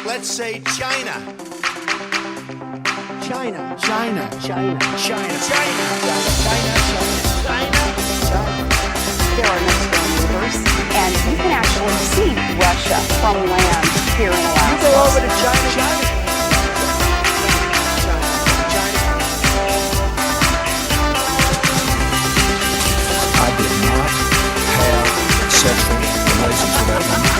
Let's say China. China. China. China. China. China. There are no storm movers, and you can actually see Russia from land here in Alaska. You go over to China. I did not have sexual relations with that woman.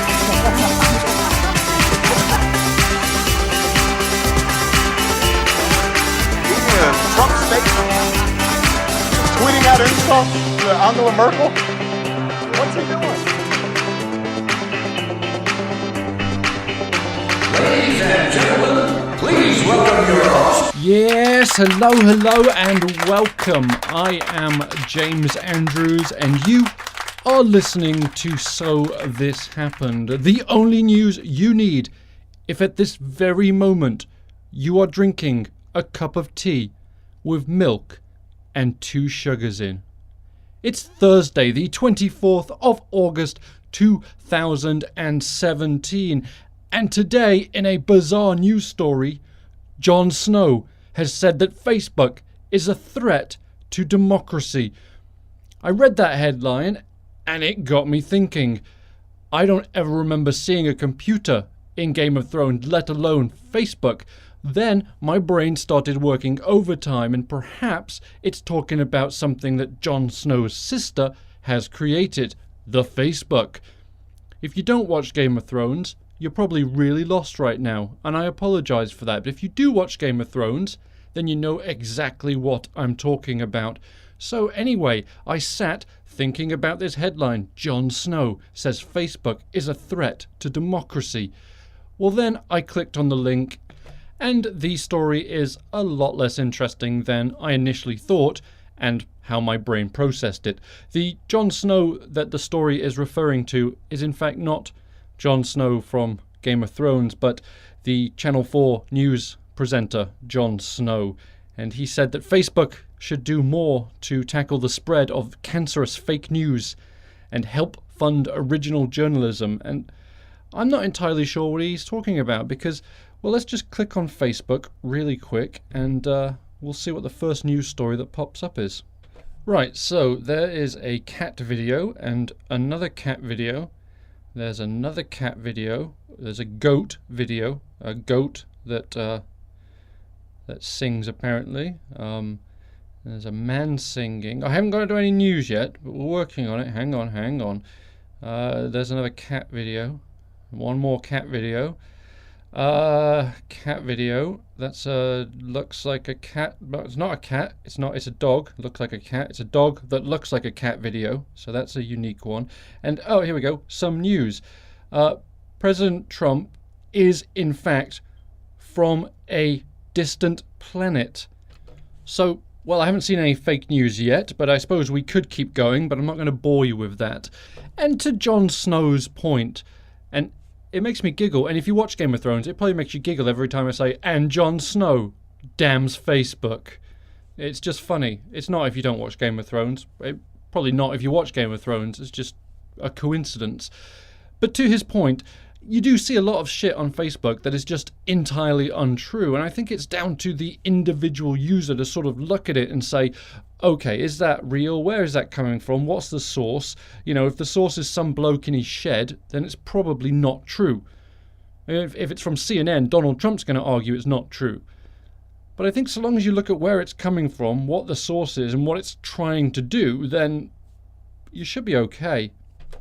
Trump statement, tweeting out insults to Angela Merkel. What's he doing? Ladies and gentlemen, please welcome your host. Yes, hello, and welcome. I am James Andrews, and you are listening to So This Happened, the only news you need if at this very moment you are drinking a cup of tea with milk and 2 sugars in. It's Thursday, the 24th of August, 2017, and today, in a bizarre news story, Jon Snow has said that Facebook is a threat to democracy. I read that headline, and it got me thinking. I don't ever remember seeing a computer in Game of Thrones, let alone Facebook. Then my brain started working overtime, and perhaps it's talking about something that Jon Snow's sister has created, the Facebook. If you don't watch Game of Thrones, you're probably really lost right now, and I apologize for that. But if you do watch Game of Thrones, then you know exactly what I'm talking about. So anyway, I sat thinking about this headline. Jon Snow says Facebook is a threat to democracy. Well, then I clicked on the link, and the story is a lot less interesting than I initially thought and how my brain processed it. The Jon Snow that the story is referring to is in fact not Jon Snow from Game of Thrones, but the Channel 4 news presenter Jon Snow. And he said that Facebook should do more to tackle the spread of cancerous fake news and help fund original journalism. And I'm not entirely sure what he's talking about because, well, let's just click on Facebook really quick and we'll see what the first news story that pops up is. Right, so there is a cat video and another cat video. There's another cat video. There's a goat video. A goat that sings apparently. There's a man singing. I haven't got into any news yet, but we're working on it. Hang on. There's another cat video. One more cat video. Cat video. That's looks like a cat, but it's not a cat. It's a dog. Looks like a cat. It's a dog that looks like a cat video. So that's a unique one. And oh, here we go. Some news. President Trump is in fact from a distant planet. So, well, I haven't seen any fake news yet, but I suppose we could keep going, but I'm not going to bore you with that. And to Jon Snow's point, and it makes me giggle, and if you watch Game of Thrones, it probably makes you giggle every time I say, and Jon Snow damns Facebook. It's just funny. It's not if you don't watch Game of Thrones. Probably not if you watch Game of Thrones. It's just a coincidence. But to his point, you do see a lot of shit on Facebook that is just entirely untrue, and I think it's down to the individual user to sort of look at it and say, okay, is that real? Where is that coming from? What's the source? You know, if the source is some bloke in his shed, then it's probably not true. If it's from CNN, Donald Trump's going to argue it's not true. But I think so long as you look at where it's coming from, what the source is, and what it's trying to do, then you should be okay.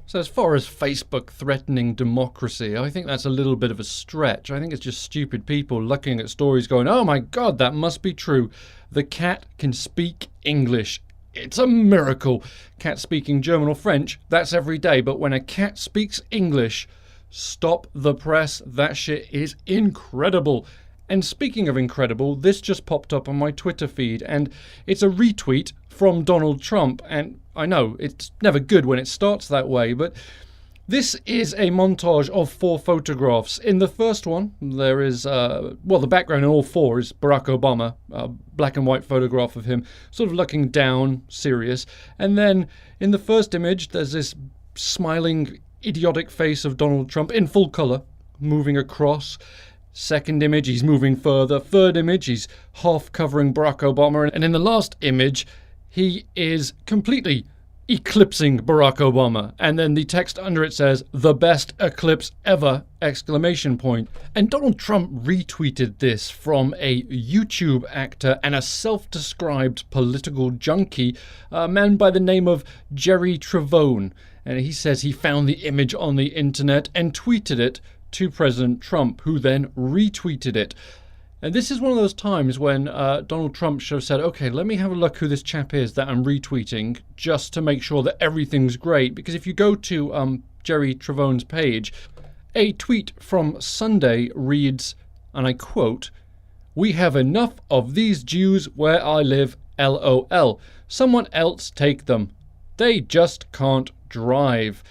So as far as Facebook threatening democracy, I think that's a little bit of a stretch. I think it's just stupid people looking at stories going, oh my god, that must be true. The cat can speak English. It's a miracle. Cat speaking German or French, that's every day. But when a cat speaks English, stop the press. That shit is incredible. And speaking of incredible, this just popped up on my Twitter feed, and it's a retweet from Donald Trump. And I know, it's never good when it starts that way, but this is a montage of 4 photographs. In the first one, there is, the background in all 4 is Barack Obama, a black and white photograph of him, sort of looking down, serious. And then in the first image, there's this smiling, idiotic face of Donald Trump in full colour. moving across. Second image, he's moving further. Third image, he's half covering Barack Obama. And in the last image, he is completely eclipsing Barack Obama. And then the text under it says, "The best eclipse ever!" exclamation point. And Donald Trump retweeted this from a YouTube actor and a self-described political junkie, a man by the name of Jerry Trayvon. And he says he found the image on the internet and tweeted it to President Trump, who then retweeted it. And this is one of those times when Donald Trump should have said, okay, let me have a look who this chap is that I'm retweeting, just to make sure that everything's great. Because if you go to Jerry Trayvon's page, a tweet from Sunday reads, and I quote, "We have enough of these Jews where I live, LOL. Someone else take them. They just can't drive."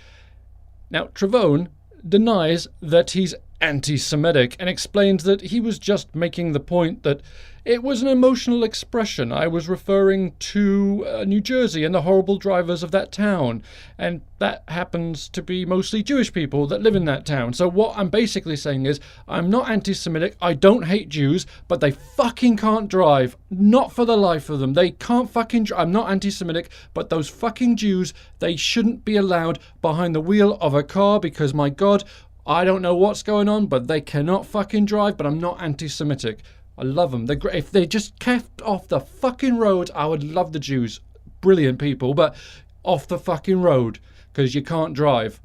Now, Trayvon denies that he's anti-Semitic and explains that he was just making the point that it was an emotional expression. I was referring to New Jersey and the horrible drivers of that town, and that happens to be mostly Jewish people that live in that town. So what I'm basically saying is, I'm not anti-Semitic, I don't hate Jews, but they fucking can't drive. Not for the life of them. They can't fucking drive. I'm not anti-Semitic, but those fucking Jews, they shouldn't be allowed behind the wheel of a car because, my God, I don't know what's going on, but they cannot fucking drive, but I'm not anti-Semitic. I love them. They're great. If they just kept off the fucking road, I would love the Jews. Brilliant people, but off the fucking road, because you can't drive.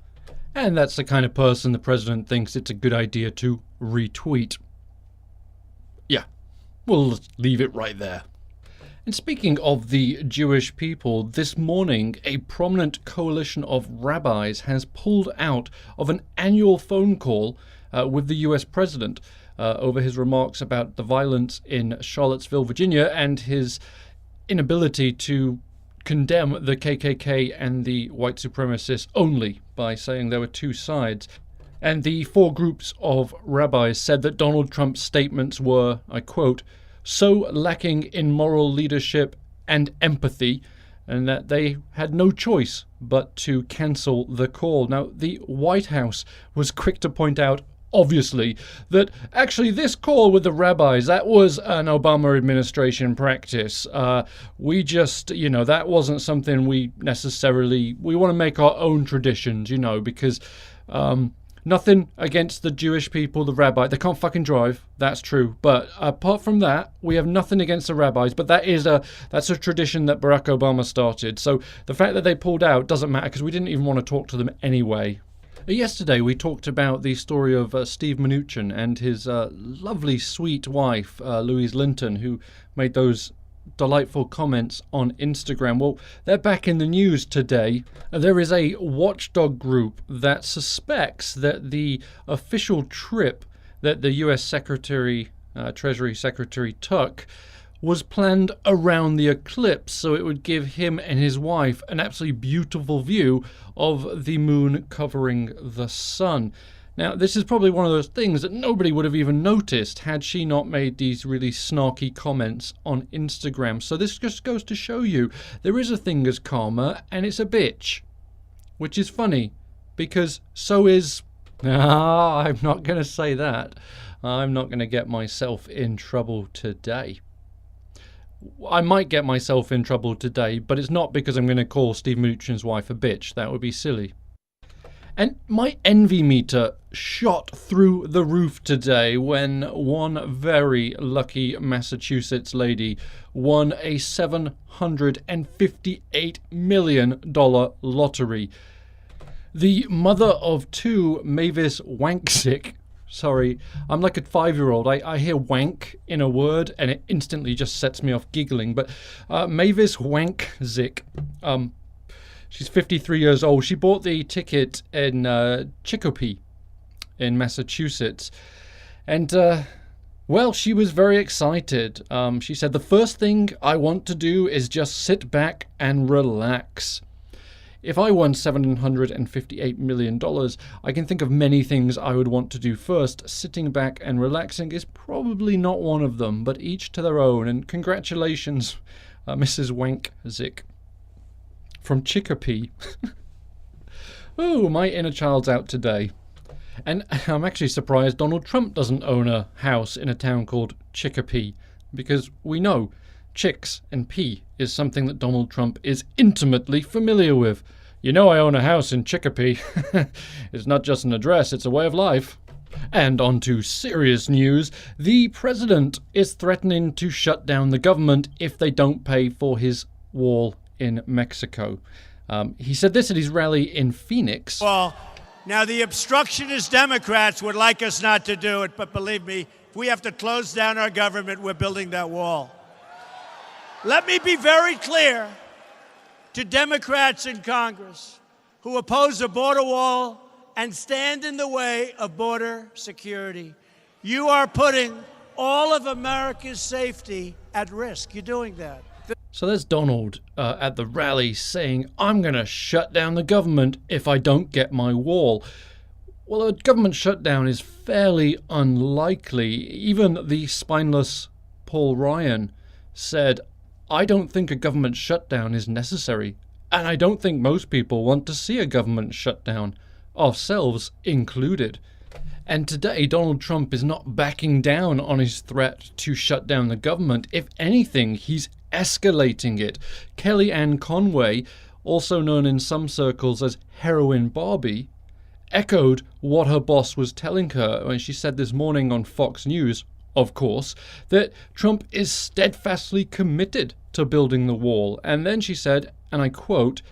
And that's the kind of person the president thinks it's a good idea to retweet. Yeah, we'll leave it right there. And speaking of the Jewish people, this morning a prominent coalition of rabbis has pulled out of an annual phone call with the US president over his remarks about the violence in Charlottesville, Virginia, and his inability to condemn the KKK and the white supremacists only by saying there were two sides. And the four groups of rabbis said that Donald Trump's statements were, I quote, so lacking in moral leadership and empathy, and that they had no choice but to cancel the call. Now, the White House was quick to point out, obviously, that actually this call with the rabbis, that was an Obama administration practice. We just, that wasn't something we necessarily, we want to make our own traditions, because nothing against the Jewish people, the rabbi. They can't fucking drive. That's true. But apart from that, we have nothing against the rabbis. But that's a tradition that Barack Obama started. So the fact that they pulled out doesn't matter because we didn't even want to talk to them anyway. Yesterday, we talked about the story of Steve Mnuchin and his lovely, sweet wife, Louise Linton, who made those delightful comments on Instagram. Well, they're back in the news today. There is a watchdog group that suspects that the official trip that the US Treasury Secretary took was planned around the eclipse, so it would give him and his wife an absolutely beautiful view of the moon covering the sun. Now, this is probably one of those things that nobody would have even noticed had she not made these really snarky comments on Instagram. So this just goes to show you there is a thing as karma, and it's a bitch. Which is funny, because so is... I'm not going to say that. I'm not going to get myself in trouble today. I might get myself in trouble today, but it's not because I'm going to call Steve Mnuchin's wife a bitch. That would be silly. And my envy meter shot through the roof today when one very lucky Massachusetts lady won a $758 million lottery. The mother of two, Mavis Wankzik. Sorry, I'm like a 5-year-old. I hear wank in a word and it instantly just sets me off giggling. But Mavis Wankzik, she's 53 years old. She bought the ticket in Chicopee in Massachusetts. And, well, she was very excited. She said, the first thing I want to do is just sit back and relax. If I won $758 million, I can think of many things I would want to do first. Sitting back and relaxing is probably not one of them, but each to their own. And congratulations, Mrs. Wankzik. From Chicopee. Ooh, my inner child's out today. And I'm actually surprised Donald Trump doesn't own a house in a town called Chicopee, because we know chicks and pea is something that Donald Trump is intimately familiar with. You know I own a house in Chicopee. It's not just an address, it's a way of life. And on to serious news. The president is threatening to shut down the government if they don't pay for his wall in Mexico. He said this at his rally in Phoenix. Well, now the obstructionist Democrats would like us not to do it, but believe me, if we have to close down our government, we're building that wall. Let me be very clear to Democrats in Congress who oppose a border wall and stand in the way of border security. You are putting all of America's safety at risk. You're doing that. So there's Donald at the rally saying, I'm going to shut down the government if I don't get my wall. Well, a government shutdown is fairly unlikely. Even the spineless Paul Ryan said, I don't think a government shutdown is necessary. And I don't think most people want to see a government shutdown, ourselves included. And today, Donald Trump is not backing down on his threat to shut down the government. If anything, he's escalating it. Kellyanne Conway, also known in some circles as Heroin Barbie, echoed what her boss was telling her when she said this morning on Fox News, of course, that Trump is steadfastly committed to building the wall. And then she said, and I quote,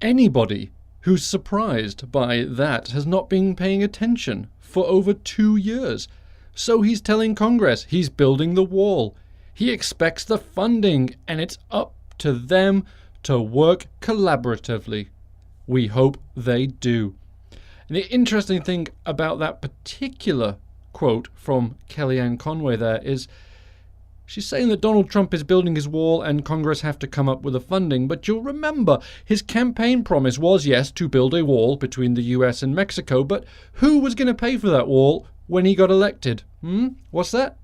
anybody who's surprised by that has not been paying attention for over 2 years. So he's telling Congress he's building the wall. He expects the funding, and it's up to them to work collaboratively. We hope they do. And the interesting thing about that particular quote from Kellyanne Conway there is she's saying that Donald Trump is building his wall and Congress have to come up with the funding. But you'll remember his campaign promise was, yes, to build a wall between the US and Mexico. But who was going to pay for that wall when he got elected? What's that?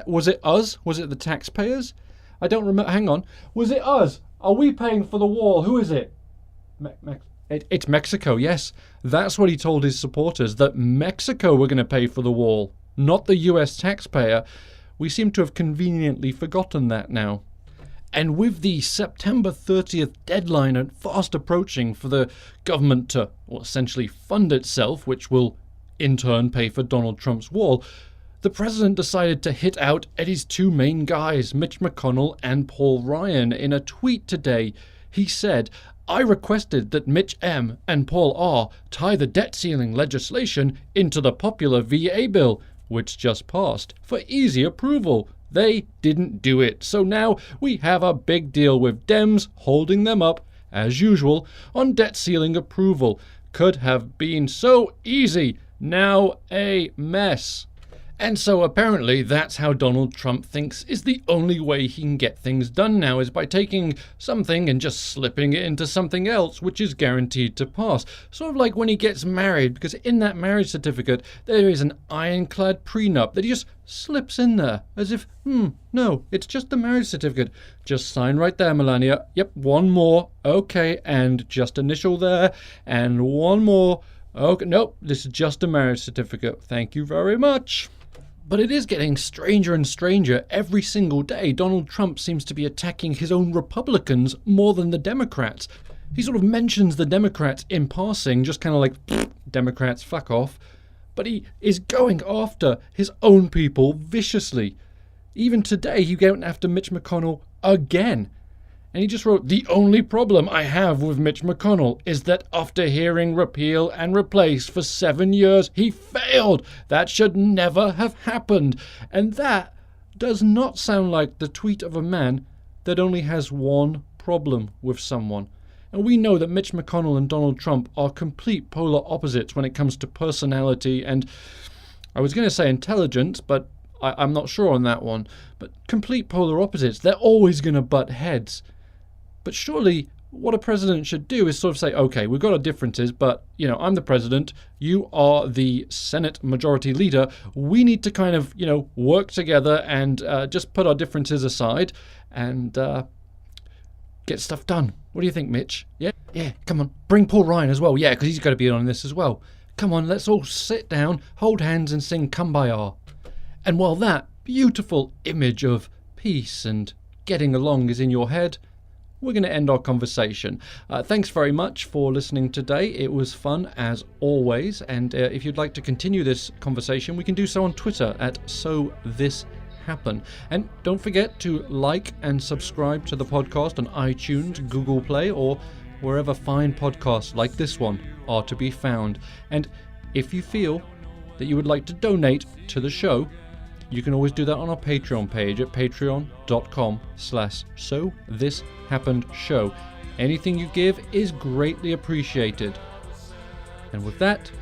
Was it us? Was it the taxpayers? I don't remember. Hang on. Was it us? Are we paying for the wall? Who is it? It's Mexico, yes. That's what he told his supporters, that Mexico were going to pay for the wall, not the US taxpayer. We seem to have conveniently forgotten that now. And with the September 30th deadline fast approaching for the government to essentially fund itself, which will in turn pay for Donald Trump's wall, the president decided to hit out at his two main guys, Mitch McConnell and Paul Ryan. In a tweet today, he said, I requested that Mitch M. and Paul R. tie the debt ceiling legislation into the popular VA bill, which just passed, for easy approval. They didn't do it, so now we have a big deal with Dems holding them up, as usual, on debt ceiling approval. Could have been so easy, now a mess. And so apparently that's how Donald Trump thinks is the only way he can get things done now, is by taking something and just slipping it into something else, which is guaranteed to pass. Sort of like when he gets married, because in that marriage certificate there is an ironclad prenup that he just slips in there, as if, no, it's just the marriage certificate. Just sign right there, Melania. Yep, one more. Okay, and just initial there, and one more. Okay, nope, this is just a marriage certificate. Thank you very much. But it is getting stranger and stranger. Every single day, Donald Trump seems to be attacking his own Republicans more than the Democrats. He sort of mentions the Democrats in passing, just kind of like, Democrats, fuck off. But he is going after his own people viciously. Even today, he went after Mitch McConnell again. And he just wrote, the only problem I have with Mitch McConnell is that after hearing repeal and replace for 7 years, he failed. That should never have happened. And that does not sound like the tweet of a man that only has one problem with someone. And we know that Mitch McConnell and Donald Trump are complete polar opposites when it comes to personality and, I was going to say intelligence, but I'm not sure on that one. But complete polar opposites. They're always going to butt heads. But surely what a president should do is sort of say, okay, we've got our differences, but, I'm the president, you are the Senate majority leader. We need to kind of, work together and just put our differences aside and get stuff done. What do you think, Mitch? Yeah, come on. Bring Paul Ryan as well. Yeah, because he's got to be on this as well. Come on, let's all sit down, hold hands and sing Kumbaya. And while that beautiful image of peace and getting along is in your head, we're going to end our conversation. Thanks very much for listening today. It was fun as always. And if you'd like to continue this conversation, we can do so on Twitter at @SoThisHappened. And don't forget to like and subscribe to the podcast on iTunes, Google Play, or wherever fine podcasts like this one are to be found. And if you feel that you would like to donate to the show, you can always do that on our Patreon page at patreon.com/SoThisHappenedShow. Anything you give is greatly appreciated. And with that,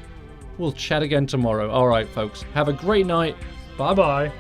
we'll chat again tomorrow. All right, folks, have a great night. Bye-bye.